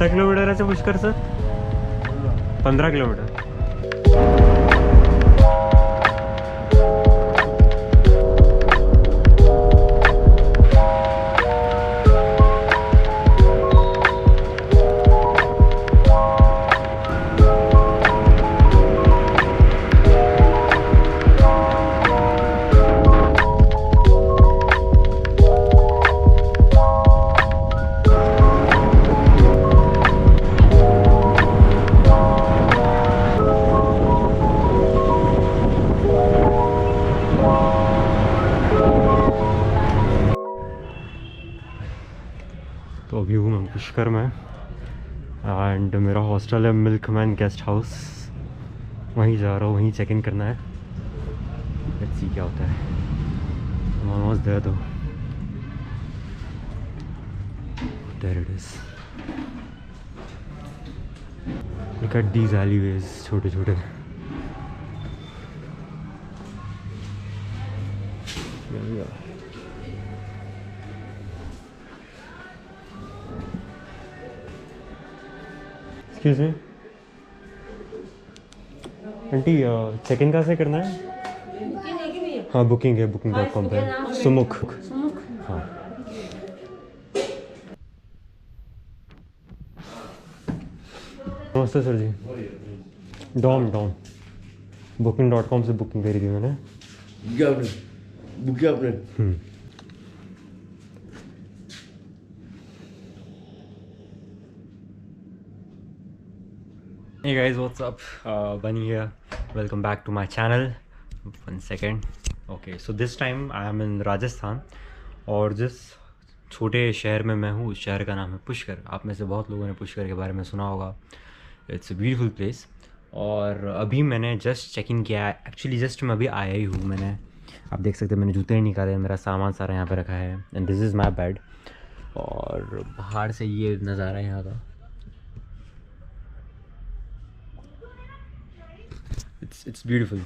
कितना किलोमीटर है पुष्कर से? 15 किलोमीटर। तो अभी हूँ मैं पुष्कर में एंड मेरा हॉस्टल है मिल्कमैन गेस्ट हाउस। वहीं जा रहा हूँ, वहीं चेक इन करना है। लेट्स सी क्या होता है। ऑलमोस्ट देयर तो there it is. Look at these alleyways, छोटे छोटे। Excuse me aunty, check in कहाँ से करना है? हाँ बुकिंग है, booking.com पे। सुमुख। हाँ नमस्ते सर जी। डॉम booking.com से बुकिंग करी थी मैंने। बुक किया आपने? Hey guys, what's up? Bunny here. Welcome back to my channel. 1 second. Okay, so this time I am in Rajasthan और जिस छोटे शहर में मैं हूँ उस शहर का नाम है पुष्कर। आप में से बहुत लोगों ने पुष्कर के बारे में सुना होगा। It's a beautiful place. और अभी मैंने जस्ट चेक इन किया है। एक्चुअली जस्ट मैं अभी आया ही हूँ। मैंने, आप देख सकते हैं, मैंने जूते नहीं निकाले, मेरा सामान सारा यहाँ पे रखा है and this is my bed. और बाहर से ये नज़ारा है यहाँ का। It's beautiful.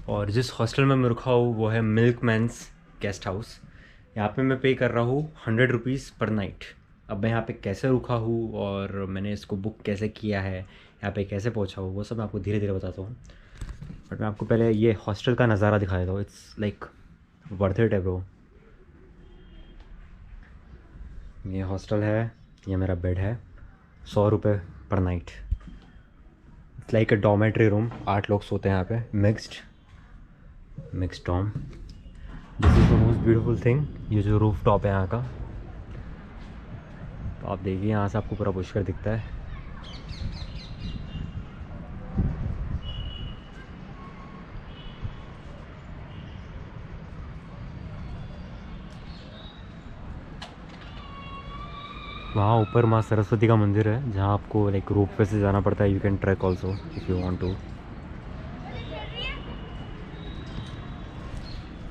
और जिस हॉस्टल में मैं रुका हूँ वो है मिल्कमैन्स गेस्ट हाउस। यहाँ पे मैं पे कर रहा हूँ 100 रुपीज़ पर नाइट। अब मैं यहाँ पे कैसे रुका हूँ और मैंने इसको बुक कैसे किया है, यहाँ पे कैसे पहुँचा हूँ, वो सब मैं आपको धीरे धीरे बताता हूँ। बट मैं आपको पहले ये हॉस्टल का नज़ारा दिखा देता हूँ। इट्स लाइक वर्थ इट है ब्रो। ये हॉस्टल है, ये मेरा बेड है, 100 रुपये per night. It's like a dormitory room. 8 लोग सोते हैं यहाँ पे। Mixed dorm. This is the most beautiful thing. ये जो रूफ टॉप है यहाँ का, तो आप देखिए यहाँ से आपको पूरा पुष्कर दिखता है। वहाँ ऊपर माँ सरस्वती का मंदिर है जहाँ आपको लाइक रोप पे से जाना पड़ता है। You can trek also if you want to.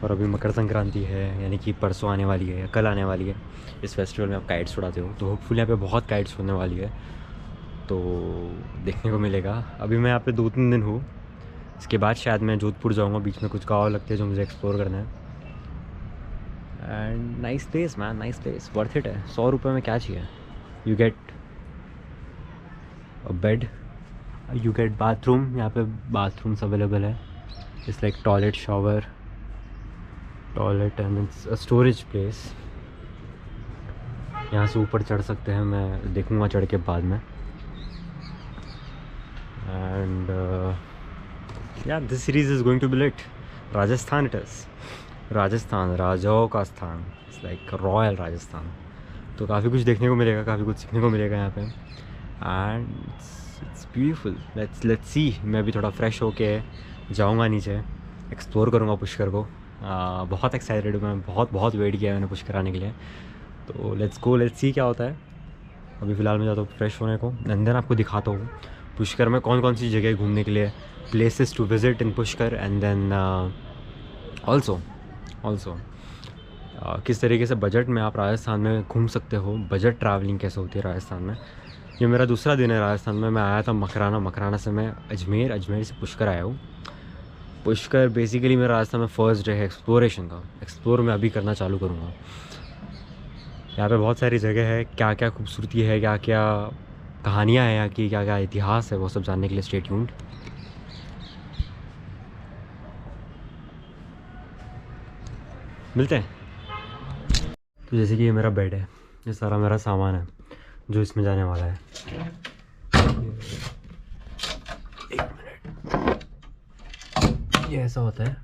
और अभी मकर संक्रांति है, यानी कि परसों आने वाली है या कल आने वाली है। इस फेस्टिवल में आप काइट्स उड़ाते हो, तो होपफुली यहाँ पे बहुत काइट्स होने वाली है, तो देखने को मिलेगा। अभी मैं यहाँ पे 2-3 दिन हूँ। इसके बाद शायद मैं जोधपुर जाऊँगा। बीच में कुछ गाँव लगते हैं जो मुझे एक्सप्लोर करना है। And nice place man, nice place, worth it है। 100 रुपये में क्या चाहिए। You get a bed, you get bathroom. यहाँ पे बाथरूम्स अवेलेबल है। It's like toilet, shower, toilet and it's a storage place. यहाँ से ऊपर चढ़ सकते हैं, मैं देखूँगा चढ़ के बाद में। And yeah this series is going to be lit. Rajasthan it is. Rajasthan, राजाओं का स्थान। It's like royal Rajasthan. तो काफ़ी कुछ देखने को मिलेगा, काफ़ी कुछ सीखने को मिलेगा यहाँ पे। And it's beautiful. Let's see. मैं भी थोड़ा फ्रेश होके जाऊँगा नीचे, एक्सप्लोर करूँगा पुष्कर को। बहुत एक्साइटेड हूँ मैं। बहुत वेट किया है मैंने पुष्कर आने के लिए। तो लेट्स गो, लेट्स सी क्या होता है। अभी फ़िलहाल मैं जाता हूँ फ्रेश होने को, एंड देन आपको दिखाता हूँ पुष्कर में कौन कौन सी जगह घूमने के लिए, places to visit in Pushkar. And then also किस तरीके से बजट में आप राजस्थान में घूम सकते हो, बजट ट्रैवलिंग कैसे होती है राजस्थान में। ये मेरा दूसरा दिन है राजस्थान में। मैं आया था मकराना से मैं अजमेर से पुष्कर आया हूँ। पुष्कर बेसिकली मेरा राजस्थान में फ़र्स्ट डे है एक्सप्लोरेशन का। एक्सप्लोर मैं अभी करना चालू करूँगा। यहाँ पे बहुत सारी जगह है, क्या क्या खूबसूरती है, क्या क्या कहानियाँ हैं यहाँ की, क्या क्या इतिहास है, वो सब जानने के लिए स्टे ट्यून्ड। मिलते हैं। तो जैसे कि ये मेरा बेड है, ये सारा मेरा सामान है जो इसमें जाने वाला है। एक मिनट, ये ऐसा होता है,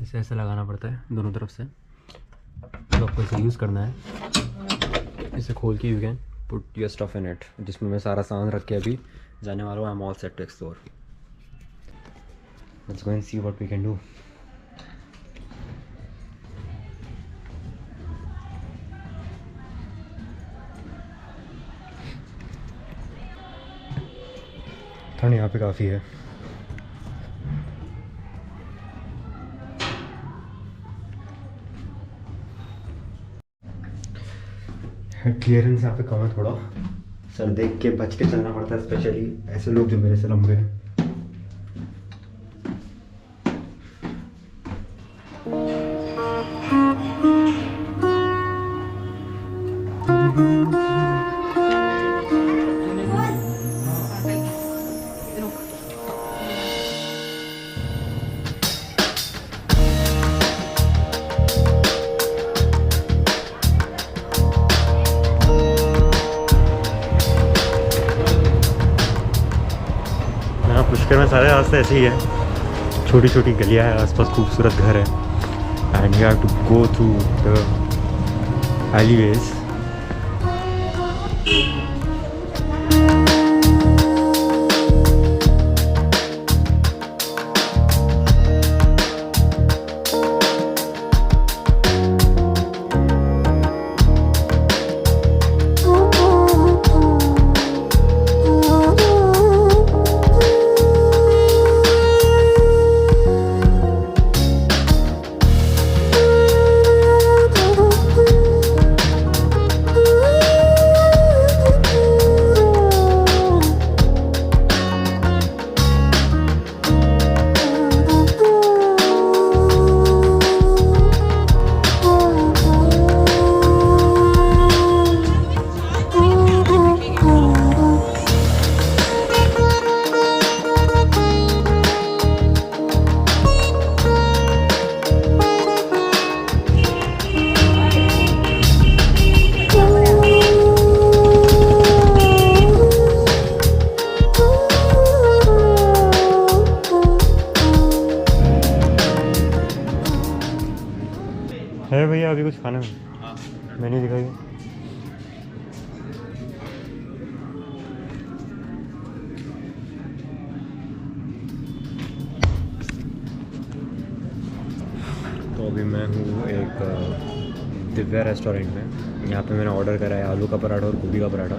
इसे ऐसे लगाना पड़ता है दोनों तरफ से, तो आपको इसे यूज़ करना है। इसे खोल के you can put your stuff in it, जिसमें मैं सारा सामान रख के अभी जाने वाला हूँ। I am all set to explore. Let's go and see what we can do. ठंड यहाँ पे काफ़ी है। क्लियरेंस यहाँ पे कम है थोड़ा, सर देख के बच के चलना पड़ता है, स्पेशली ऐसे लोग जो मेरे से लंबे हैं। पुष्कर में सारे रास्ते ऐसे ही है, छोटी छोटी गलियां हैं, आसपास खूबसूरत घर है, and you have to go through the alleyways. है भैया अभी कुछ खाने में? मेन्यू दिखाइए। तो अभी मैं हूँ एक दिव्या रेस्टोरेंट में। यहाँ पे मैंने ऑर्डर करा है आलू का पराठा और गोभी का पराठा।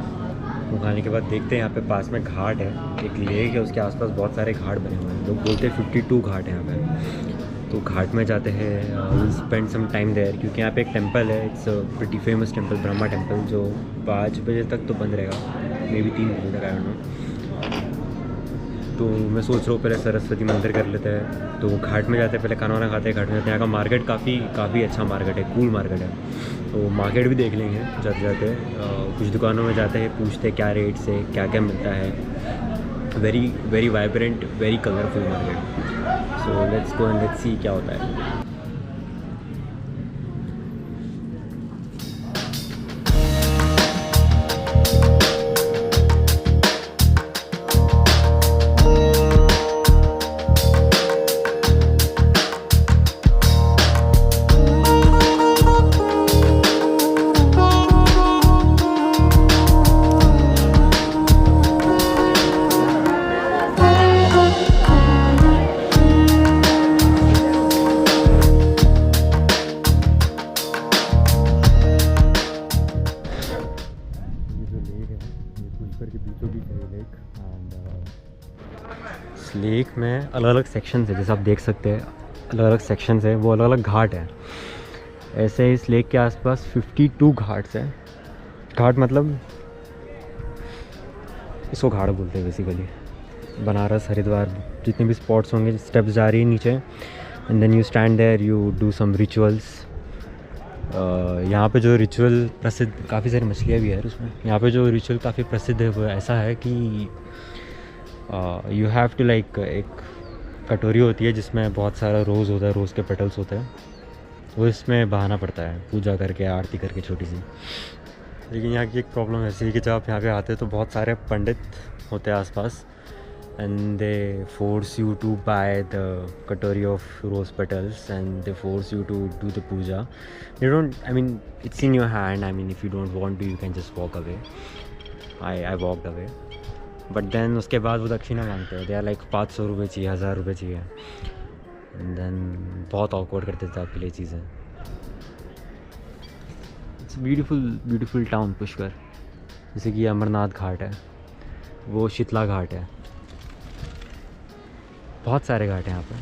वो खाने के बाद देखते हैं, यहाँ पे पास में घाट है, एक लेक है, उसके आसपास बहुत सारे घाट बने हुए हैं। लोग बोलते हैं 52 घाट है यहाँ पे। तो घाट में जाते हैं, will spend some time there, क्योंकि यहाँ पे एक टेंपल है, it's pretty famous temple, Brahma temple, जो 5 बजे तक तो बंद रहेगा, मे बी 3 बजे तक, आई डोंट नो। तो मैं सोच रहा हूँ पहले सरस्वती मंदिर कर लेते हैं, तो घाट में जाते हैं, पहले खाना वाना खाते हैं, घाट में जाते हैं। यहाँ का मार्केट काफ़ी अच्छा मार्केट है, कूल मार्केट है, तो मार्केट भी देख लेंगे जाते जाते। कुछ दुकानों में जाते हैं, पूछते हैं क्या रेट से क्या क्या मिलता है। Very vibrant, very colourful market. So let's go and let's see क्या होता है। लेक में अलग अलग सेक्शंस है, जैसे आप देख सकते हैं अलग अलग सेक्शंस है, वो अलग अलग घाट है। ऐसे इस लेक के आसपास 52 घाट्स हैं। घाट मतलब इसको घाट बोलते हैं बेसिकली। बनारस, हरिद्वार, जितने भी स्पॉट्स होंगे, स्टेप्स जा रही है नीचे, and then you stand there, you do some rituals, यहाँ पे जो रिचुअल प्रसिद्ध, काफ़ी सारी मछलियाँ भी है उसमें। यहाँ पे जो रिचुअल काफ़ी प्रसिद्ध है वो ऐसा है कि यू हैव टू लाइक, एक कटोरी होती है जिसमें बहुत सारा रोज़ होता है, रोज़ के पेटल्स होते हैं, वो इसमें बहाना पड़ता है पूजा करके, आरती करके छोटी सी। लेकिन यहाँ की एक प्रॉब्लम ऐसी है कि जब आप यहाँ पे आते हैं तो बहुत सारे पंडित होते हैं आसपास, and they force you to buy the katori of rose petals and they force you to do the puja. They don't, I mean, it's in your hand. I mean, if you don't want to, you can just walk away. I walked away. But then उसके बाद वो दक्षिणा मांगते हैं। They are like 500 रुपये चाहिए, 1000 रुपये चाहिए। And then बहुत awkward करते थे आपके लिए चीज़ें। It's a beautiful town Pushkar. जैसे कि अमरनाथ घाट है, वो शीतला घाट है, बहुत सारे घाट हैं यहाँ पे।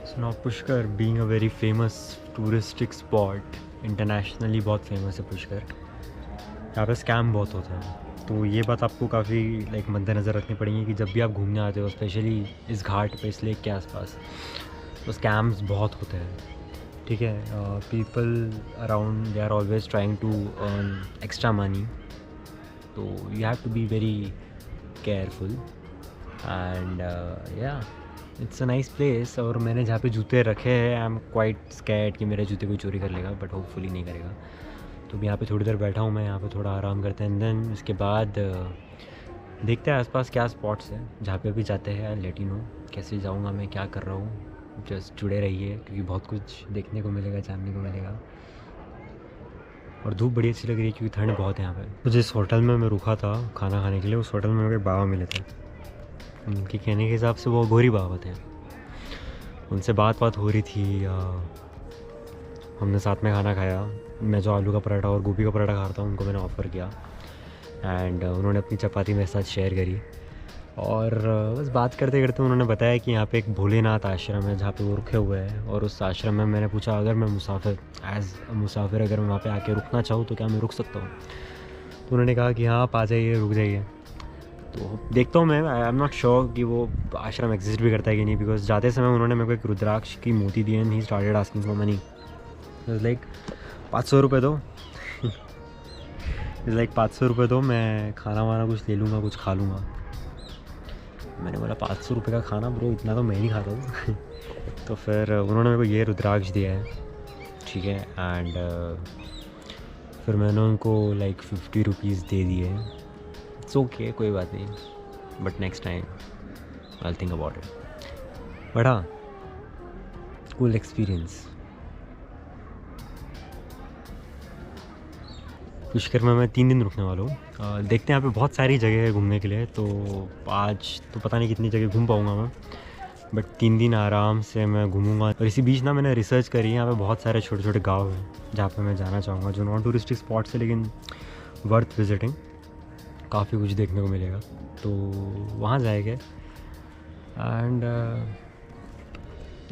So now Pushkar being a very famous touristic spot, internationally बहुत फेमस है पुष्कर। यहाँ पे स्कैम बहुत होते हैं, तो ये बात आपको काफ़ी लाइक मद्देनज़र रखनी पड़ेगी कि जब भी आप घूमने आते हो, स्पेशली इस घाट पे, इस लेक के आसपास, तो स्कैम्स बहुत होते हैं। ठीक है, people around they are always trying to earn extra money, तो you have to be very careful. And yeah it's a nice place. और मैंने जहाँ पे जूते रखे हैं, आई एम क्वाइट स्कैर्ड कि मेरे जूते कोई चोरी कर लेगा, बट होपफुली नहीं करेगा। तो यहाँ पे थोड़ी देर बैठा हूँ मैं, यहाँ पे थोड़ा आराम करते हैं। देन उसके बाद देखते हैं आसपास क्या स्पॉट्स हैं जहाँ पे भी जाते हैं। लेट यू नो कैसे जाऊँगा मैं, क्या कर रहा हूँ। जस्ट जुड़े रहिए क्योंकि बहुत कुछ देखने को मिलेगा, जानने को मिलेगा। और धूप बड़ी अच्छी लग रही है क्योंकि ठंड बहुत है यहाँ पे। तो जिस होटल में मैं रुका था खाना खाने के लिए, उस होटल में मेरे बाबा मिले थे। उनके कहने के हिसाब से वो गोरी बाबा थे। उनसे बात हो रही थी, हमने साथ में खाना खाया। मैं जो आलू का पराठा और गोभी का पराठा खा रहा था, उनको मैंने ऑफ़र किया एंड उन्होंने अपनी चपाती मेरे साथ शेयर करी। और बस बात करते करते उन्होंने बताया कि यहाँ पे एक भोलेनाथ आश्रम है जहाँ पे वो रुके हुए हैं। और उस आश्रम में मैंने पूछा, अगर मैं मुसाफिर अगर मैं वहाँ पे आके रुकना चाहूँ तो क्या मैं रुक सकता हूँ? तो उन्होंने कहा कि हाँ, आप आ जाइए, रुक जाइए। तो देखता हूँ मैं, आई एम नॉट श्योर कि वो आश्रम एग्जिस्ट भी करता है कि नहीं, बिकॉज जाते समय उन्होंने मेरे को एक रुद्राक्ष की मोती दी and he started asking for money. Like 500 रुपये दो। लाइक 500 रुपये दो, मैं खाना वाना कुछ ले लूँगा, कुछ खा लूँगा। मैंने बोला 500 रुपये का खाना ब्रो, इतना तो मैं नहीं खाता हूँ। तो फिर उन्होंने मेरे को ये रुद्राक्ष दिया है, ठीक है। एंड फिर मैंने उनको लाइक 50 रुपीज़ दे दिए। इट्स ओके, कोई बात नहीं, but next time I will think about it. But हाँ, कूल एक्सपीरियंस। पुष्कर में मैं 3 दिन रुकने वाला हूँ। देखते हैं, यहाँ पे बहुत सारी जगह है घूमने के लिए। तो आज तो पता नहीं कितनी जगह घूम पाऊँगा मैं, बट 3 दिन आराम से मैं घूमूंगा। और इसी बीच ना मैंने रिसर्च करी, यहाँ पे बहुत सारे छोटे छोटे गांव हैं जहाँ पे मैं जाना चाहूँगा, जो नॉन टूरिस्टिक स्पॉट्स है लेकिन वर्थ विजिटिंग। काफ़ी कुछ देखने को मिलेगा, तो वहाँ जाएंगे। एंड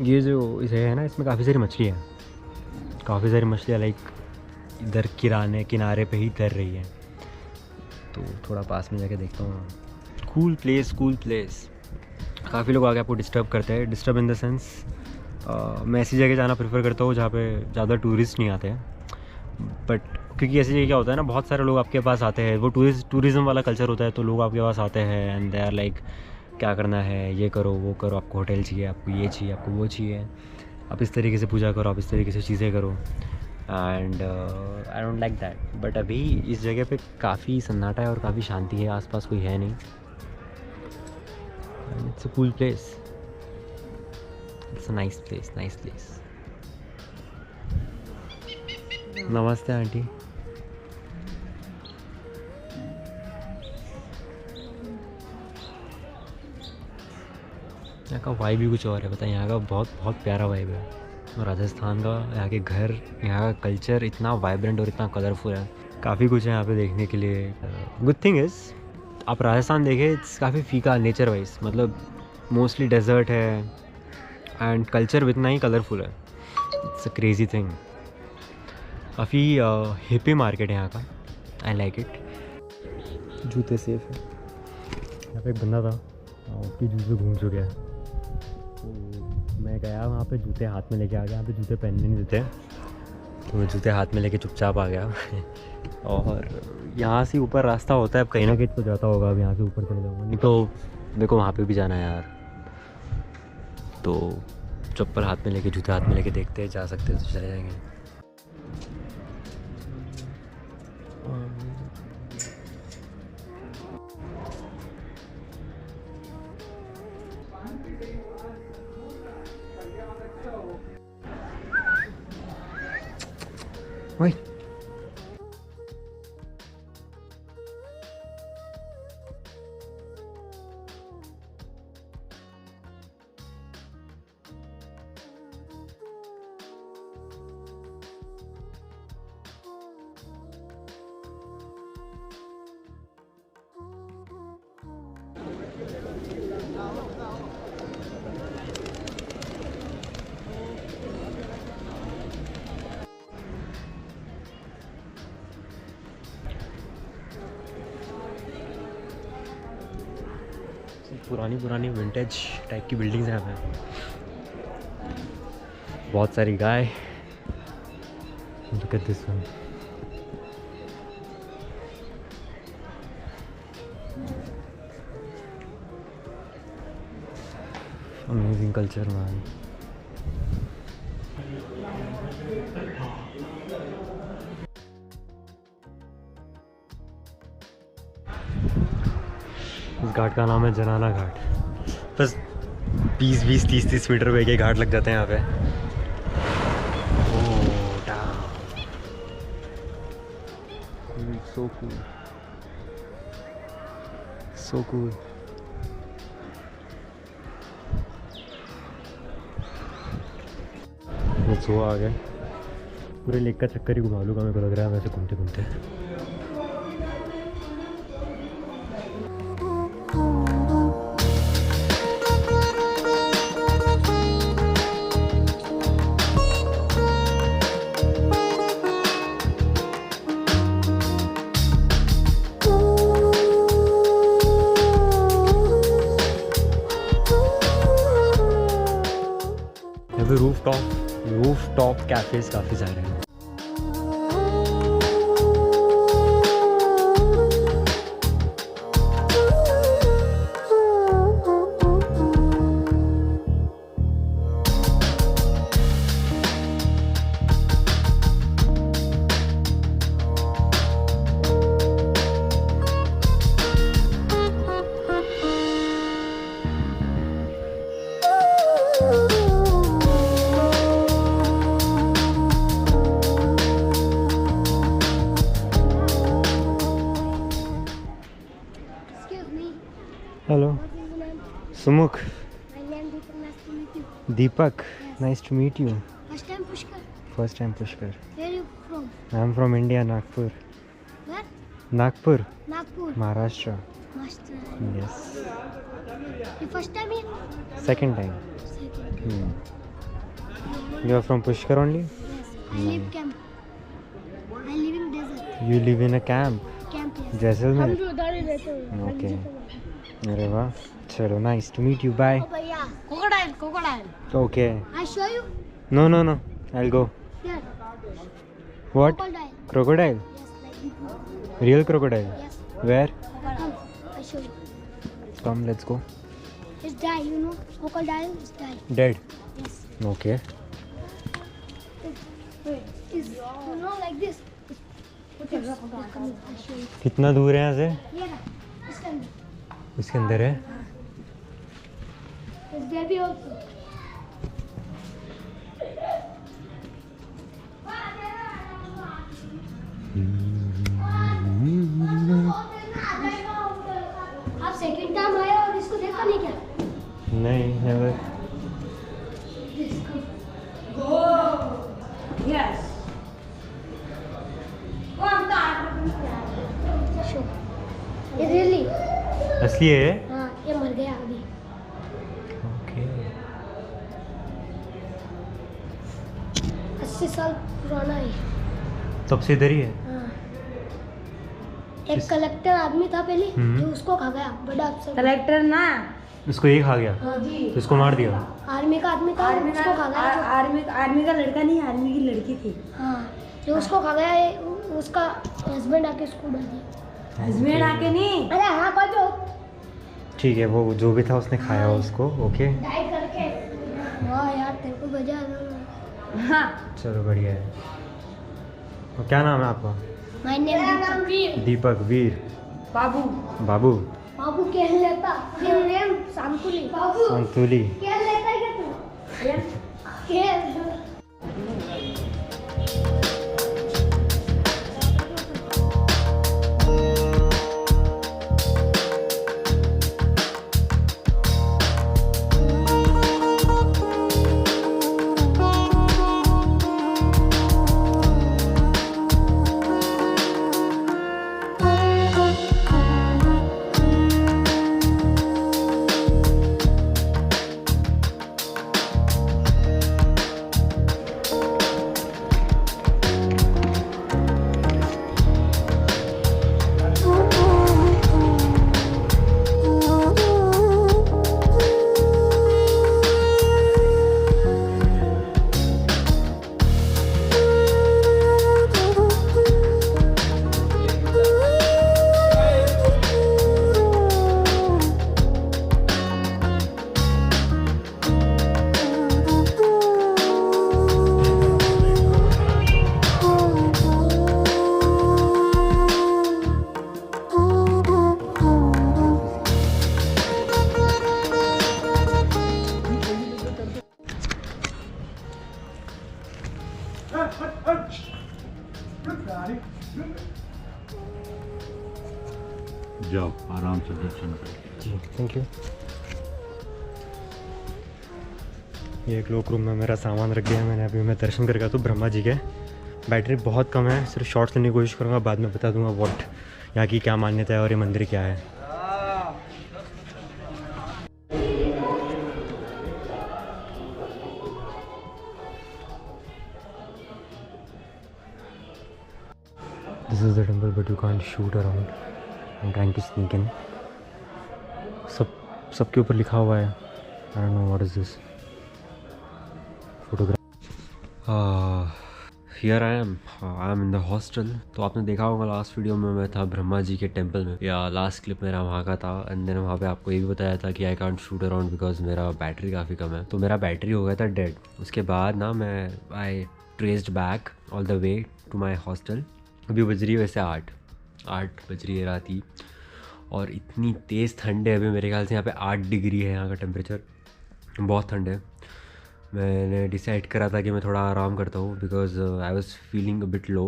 ये जो इसे है ना, इसमें काफ़ी सारी मछलियाँ लाइक इधर किनारे पे ही तैर रही है। तो थोड़ा पास में जाके देखता हूँ। Cool place. काफ़ी लोग आगे आपको डिस्टर्ब करते हैं, डिस्टर्ब इन द सेंस मैं ऐसी जगह जाना प्रेफर करता हूँ जहाँ पे ज़्यादा टूरिस्ट नहीं आते हैं। बट क्योंकि ऐसी जगह क्या होता है ना, बहुत सारे लोग आपके पास आते हैं, वो टूरिज़्म वाला कल्चर होता है, तो लोग आपके पास आते हैं एंड दे आर लाइक, क्या करना है, ये करो वो करो, आपको होटल चाहिए, आपको ये चाहिए, आपको वो चाहिए, आप इस तरीके से पूजा करो, आप इस तरीके से चीज़ें करो। And I don't like that. But अभी इस जगह पे काफ़ी सन्नाटा है और काफ़ी शांति है, आसपास कोई है नहीं। It's a cool place, it's a nice place. नमस्ते आंटी। यहाँ का वाइब भी कुछ और है, पता है, यहाँ का बहुत प्यारा वाइब है। राजस्थान का, यहाँ के घर, यहाँ का कल्चर इतना वाइब्रेंट और इतना कलरफुल है। काफ़ी कुछ है यहाँ पे देखने के लिए। गुड थिंग इज़, आप राजस्थान देखें, इट्स काफ़ी फीका नेचर वाइज, मतलब मोस्टली डेजर्ट है एंड कल्चर भी इतना ही कलरफुल है। It's a crazy thing. काफ़ी हिपी मार्केट है यहाँ का, आई लाइक इट। जूते सेफ है। यहाँ पे एक बंदा था, उसके जूते घूम चुके हैं। तो मैं गया वहाँ पे, जूते हाथ में लेके आ गया। यहाँ पे जूते पहनने नहीं देते, तो मैं जूते हाथ में लेके चुपचाप आ गया। और यहाँ से ऊपर रास्ता होता है, अब कहीं ना कहीं तो जाता होगा। अब यहाँ से ऊपर चले जाऊँगा, नहीं तो मेरे को वहाँ पे भी जाना है यार। तो चप्पल हाथ में लेके, जूते हाथ में लेके देखते हैं, जा सकते हैं तो चले जाएंगे। वही पुरानी विंटेज टाइप की बिल्डिंग्स हैं यहाँ पे। बहुत सारी गाय। Look at this one. Amazing culture, man. इस घाट का नाम है जनाना घाट। बस 20-30 मीटर पे एक घाट लग जाते हैं यहाँ पे। So cool. So cool. वो आ गए। पूरे लेक का चक्कर ही घुमा लूँगा, मेरे को लग रहा है वैसे घूमते घूमते। रूफ टॉप कैफेज काफ़ी सारे हैं। Hello. Sumukh. My name is Deepak. Nice to meet you. Deepak. Yes. Nice to meet you. First time Pushkar. First time Pushkar. Where are you from? I am from India, Nagpur. Where? Nagpur, Nagpur. Maharashtra. Master. Yes. You first time here? Second time. Second. You are from Pushkar only? Yes. I live camp. I live in desert. You live in a camp. Camp yes. Jaisalmer. हम जो उधर ही रहते हैं। Okay. अरे वाह, चलो nice to meet you. Bye. Oh भैया, crocodile. Okay. I show you. No. I'll go. Here. What? Crocodile. Crocodile? Yes, like this. Real crocodile? Yes. Where? Come, I show you. Come, let's go. It's die, you know. Crocodile is die. Dead? Yes. Okay. Is you know like this. Come, I show you. कितना दूर है यहाँ से? ये ना, इसके अंदर. इसके अंदर है? Is there be also? आप सेकंड टाइम आए और इसको देखा नहीं क्या? नहीं, never. Yes. ये really? असली है? हाँ, ये मर गया अभी. Okay. 80 साल पुराना है. तब से इधर ही है? हाँ. एक कलेक्टर आदमी था पहले हम्म. जो उसको खा गया बड़ा अफसर. कलेक्टर ना इसको ये खा गया हाँ जी, तो इसको मार दिया। आर्मी का आदमी था, उसको खा गया। आर्मी का लड़का नहीं, आर्मी की लड़की थी। हाँ, जो उसको खा गया है, उसका हस्बैंड आके उसको डाल दिया। हस्बैंड आके नहीं, अरे हाँ, कोई भी हो, ठीक है, वो जो भी था उसने खाया उसको। ओके, डाइट करके। वाह यार, तेरे को मजा आ रहा है। हाँ चलो बढ़िया है। और क्या नाम है आपका? माय नेम वीर। दीपक, वीर, बाबू। बाबू, बाबू खेल लेता। फिर नेम सांकुली। बाबू संतुली। खेल लेता है क्या तू? खेल। जाओ आराम से दर्शन करो। जी थैंक यू। ये एक लोक रूम में मेरा सामान रख दिया है मैंने। अभी मैं दर्शन करके तो ब्रह्मा जी के। बैटरी बहुत कम है, सिर्फ शॉर्ट्स लेने की कोशिश करूँगा, बाद में बता दूंगा वॉट यहाँ की क्या मान्यता है और ये मंदिर क्या है। This is the temple but you can't shoot around. I am trying to sneak in. सबके ऊपर लिखा हुआ है, I don't know what is this. Photograph. Here I am in the hostel. तो आपने देखा होगा लास्ट वीडियो में मैं था ब्रह्मा जी के टेंपल में, या लास्ट क्लिप मेरा वहाँ का था। एंड देन वहाँ पे आपको ये भी बताया था कि I can't shoot around because मेरा बैटरी काफ़ी कम है। तो मेरा बैटरी हो गया था डेड। उसके बाद ना मैं I traced back all the way to my hostel. अभी बज रही है वैसे 8 बज रही है रात ही, और इतनी तेज़ ठंड है अभी। मेरे ख्याल से यहाँ पे 8 डिग्री है यहाँ का टेम्परेचर, बहुत ठंड है। मैंने डिसाइड करा था कि मैं थोड़ा आराम करता हूँ because I was feeling a bit लो।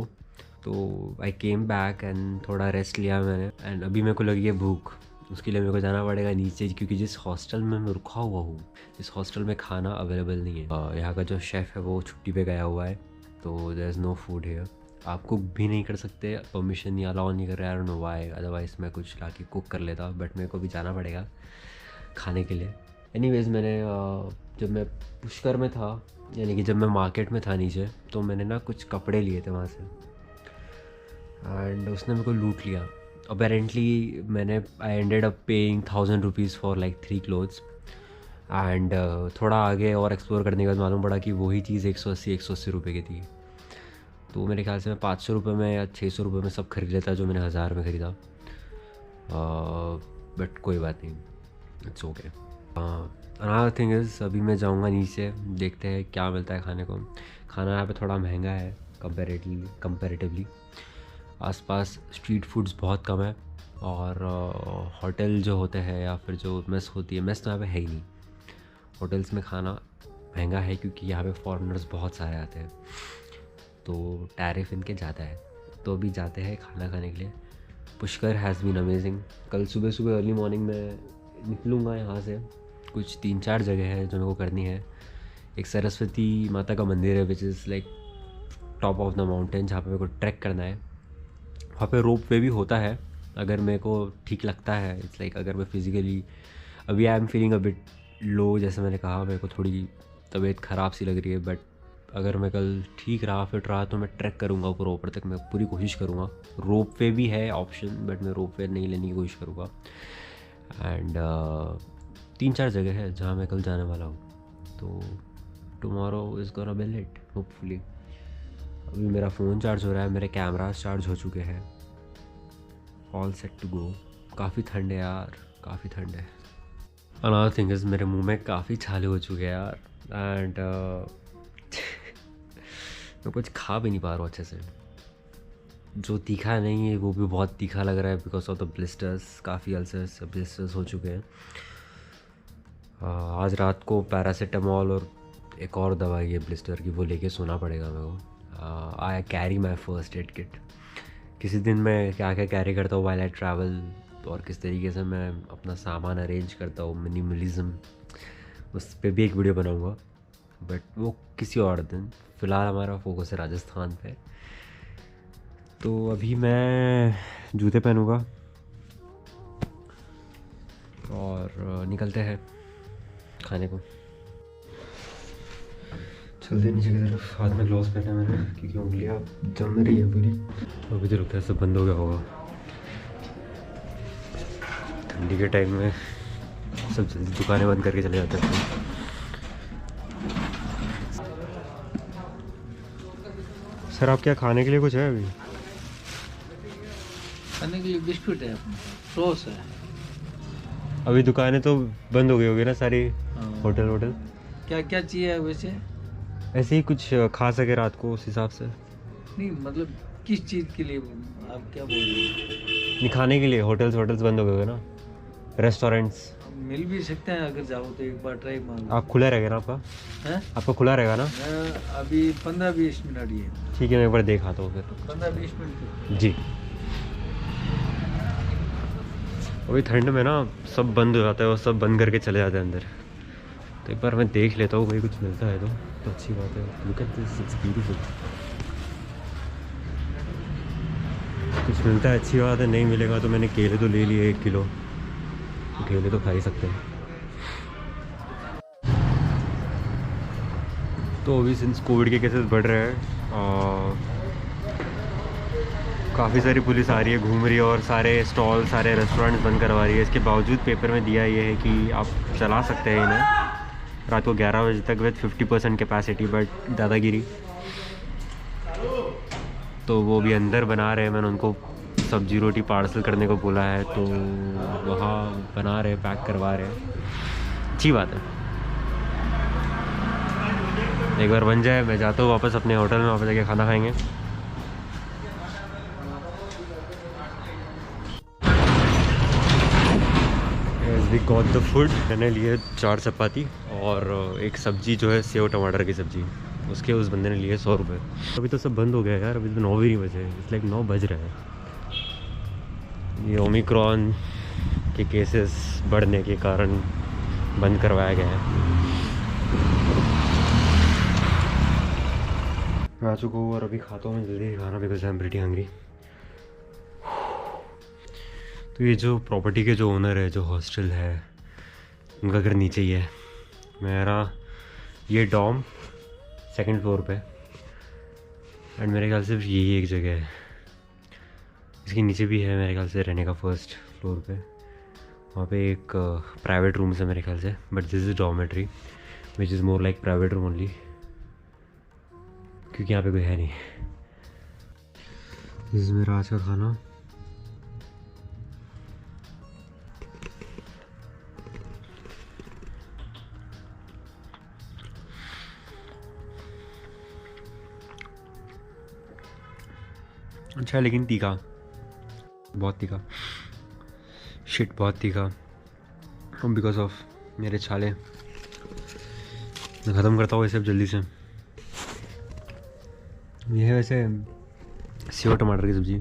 तो आई केम बैक एंड थोड़ा रेस्ट लिया मैंने। एंड अभी मेरे को लगी है भूख, उसके लिए मेरे को जाना पड़ेगा नीचे, क्योंकि जिस हॉस्टल में मैं रुका हुआ हूँ इस हॉस्टल में खाना अवेलेबल नहीं है। यहाँ का जो शेफ़ है वो छुट्टी पे गया हुआ है, तो there is no food here. आप कुक भी नहीं कर सकते, परमिशन या अलाउ नहीं कर रहे। आई डोंट नो व्हाई, अदरवाइज़ मैं कुछ ला के कुक कर लेता, बट मेरे को भी जाना पड़ेगा खाने के लिए। एनीवेज़ मैंने जब मैं पुष्कर में था, यानी कि जब मैं मार्केट में था नीचे, तो मैंने ना कुछ कपड़े लिए थे वहाँ से एंड उसने मेरे को लूट लिया। अपेरेंटली मैंने I ended up paying 1000 rupees for like 3 clothes. And थोड़ा आगे और एक्सप्लोर करने के बाद मालूम पड़ा कि वही चीज़ 180 रुपये की थी। तो मेरे ख्याल से मैं 500 रुपये में या 600 रुपये में सब खरीद लेता जो मैंने 1000 में ख़रीदा। बट कोई बात नहीं, it's okay. Another thing is, अभी मैं जाऊँगा नीचे, देखते हैं क्या मिलता है खाने को। खाना यहाँ पे थोड़ा महंगा है कंपैरेटिवली। आसपास स्ट्रीट फूड्स बहुत कम है, और होटल जो होते हैं या फिर जो मेस होती है, मेस तो यहाँ पे है ही नहीं। होटल्स में खाना महंगा है क्योंकि यहाँ पे फॉरेनर्स बहुत सारे आते हैं, तो टैरिफ इनके ज़्यादा है। तो अभी जाते हैं खाना खाने के लिए। Pushkar has been amazing. कल सुबह अर्ली मॉर्निंग में निकलूँगा यहाँ से। कुछ 3-4 जगह है जो मेरे को करनी है। एक सरस्वती माता का मंदिर है which is like top of the mountain, जहाँ पे मेरे को ट्रैक करना है। वहाँ पे रोप वे भी होता है अगर मेरे को ठीक लगता है। इट्स लाइक अगर मैं फिज़िकली, अभी I am feeling a bit लो, जैसे मैंने कहा मेरे को थोड़ी तबीयत ख़राब सी लग रही है, बट अगर मैं कल ठीक रहा फिट रहा तो मैं ट्रैक करूँगा ऊपर तक। मैं पूरी कोशिश करूँगा। रोप वे भी है ऑप्शन, बट मैं रोप वे नहीं लेने की कोशिश करूँगा। एंड 3-4 जगह है जहाँ मैं कल जाने वाला हूँ, तो tomorrow is gonna be late hopefully. अभी मेरा फ़ोन चार्ज हो रहा है, मेरे कैमरास चार्ज हो चुके हैं, ऑल सेट टू गो। काफ़ी ठंड है यार, काफ़ी ठंड है। अनदर थिंग इज़ मेरे मुंह में काफ़ी छाले हो चुके हैं यार, एंड मैं कुछ खा भी नहीं पा रहा हूँ अच्छे से। जो तीखा नहीं है वो भी बहुत तीखा लग रहा है बिकॉज ऑफ द ब्लिस्टर्स। काफ़ी अल्सर्स ब्लिस्टर्स हो चुके हैं। आज रात को पैरासीटामॉल और एक और दवाई है ब्लिस्टर की, वो लेके सोना पड़ेगा मेरे को। I carry my first aid kit. किसी दिन मैं क्या क्या कैरी करता हूँ व्हाइल आई ट्रैवल, और किस तरीके से मैं अपना सामान अरेंज करता हूँ, मिनिमलिज्म, उस पर भी एक वीडियो बनाऊँगा, बट वो किसी और दिन। फ़िलहाल हमारा फोकस है राजस्थान पे। तो अभी मैं जूते पहनूँगा और निकलते हैं खाने को। चलते नीचे की तरफ। हाथ में ग्लव्स पहने मैंने क्योंकि उंगलियाँ जम रही है पूरी। अभी तो लगता है सब बंद हो गया होगा। ठंडी के टाइम में सब जल्दी दुकानें बंद करके चले जाते हैं। सर आप क्या खाने के लिए कुछ है अभी? खाने के लिए बिस्कुट है, सॉस है। अभी दुकानें तो बंद हो गई होगी ना सारी, होटल वोटल। क्या क्या चाहिए वैसे? ऐसे ही कुछ खा सके रात को उस हिसाब से। नहीं मतलब किस चीज़ के लिए आप क्या बोल रहे हैं? नहीं, खाने के लिए होटल्स बंद हो गए होंगे ना, रेस्टोरेंट्स। मिल भी सकते हैं, अगर जाओ तो एक बार ट्राई मारो। आप खुला रहेगा ना आपका? हैं? आपका खुला रहेगा ना? अभी 15-20 मिनट ये। ठीक है, मैं एक बार देख आता हूँ फिर। 15-20 मिनट जी। अभी ठंड में ना सब बंद हो जाता है और सब बंद करके चले जाते हैं अंदर। तो एक बार मैं देख लेता हूँ, भाई कुछ मिलता है तो अच्छी बात है। Look at this, it's beautiful. कुछ मिलता है अच्छी बात है, नहीं मिलेगा तो मैंने केले तो ले लिए 1 किलो, केले तो खा ही सकते हैं। तो अभी सिंस कोविड के केसेस बढ़ रहे हैं, काफ़ी सारी पुलिस आ रही है, घूम रही है और सारे स्टॉल, सारे रेस्टोरेंट्स बंद करवा रही है। इसके बावजूद पेपर में दिया ये है कि आप चला सकते हैं इन्हें रात को 11 बजे तक विद 50% कैपेसिटी, बट दादागिरी। तो वो भी अंदर बना रहे हैं, मैंने उनको सब्जी रोटी पार्सल करने को बोला है, तो वहाँ बना रहे, पैक करवा रहे हैं। अच्छी बात है। एक बार बन जाए मैं जाता हूँ वापस अपने होटल में, वापस जाके खाना खाएंगे। We got the food. मैंने लिए 4 चपाती और एक सब्जी जो है सेव टमाटर की सब्जी, उसके उस बंदे ने लिए 100 रुपये। अभी तो सब बंद हो गया यार, अभी तो 9 भी नहीं बजे, इट्स लाइक 9 बज रहे हैं। ये ओमिक्रॉन के केसेस बढ़ने के कारण बंद करवाया गया है। मैं आ चुका हूँ और अभी खाता हूँ जल्दी खाना, because I am pretty hungry. तो ये जो प्रॉपर्टी के जो ओनर है, जो हॉस्टल है, उनका घर नीचे ही है। मेरा ये डॉम 2nd फ्लोर पे, एंड मेरे ख्याल से यही एक जगह है। इसके नीचे भी है मेरे ख्याल से रहने का 1st फ्लोर पे। वहाँ पे एक प्राइवेट रूम्स है मेरे ख्याल से, but this is dormitory which is more like private room only, क्योंकि यहाँ पे कोई है नहीं। दिस इज़ मेरा आज का खाना। अच्छा लेकिन तीखा, बहुत तीखा, शिट बहुत तीखा, बिकॉज ऑफ मेरे छाले। मैं ख़त्म करता हूँ इसे अब जल्दी से। ये है वैसे सेव टमाटर की सब्ज़ी।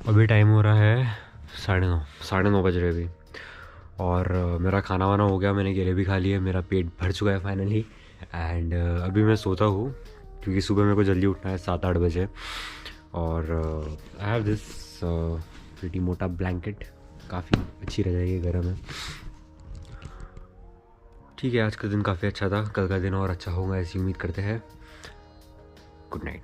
अभी टाइम हो रहा है 9:30 बज रहे अभी, और मेरा खाना वाना हो गया, मैंने केले भी खा लिए, मेरा पेट भर चुका है फाइनली। एंड अभी मैं सोता हूँ क्योंकि सुबह मेरे को जल्दी उठना है 7-8 बजे। और आई हैव दिस प्रीटी मोटा ब्लैंकेट, काफ़ी अच्छी रह जाएगी गर्म है। ठीक है, आज का दिन काफ़ी अच्छा था, कल का दिन और अच्छा होगा ऐसी उम्मीद करते हैं। Good night.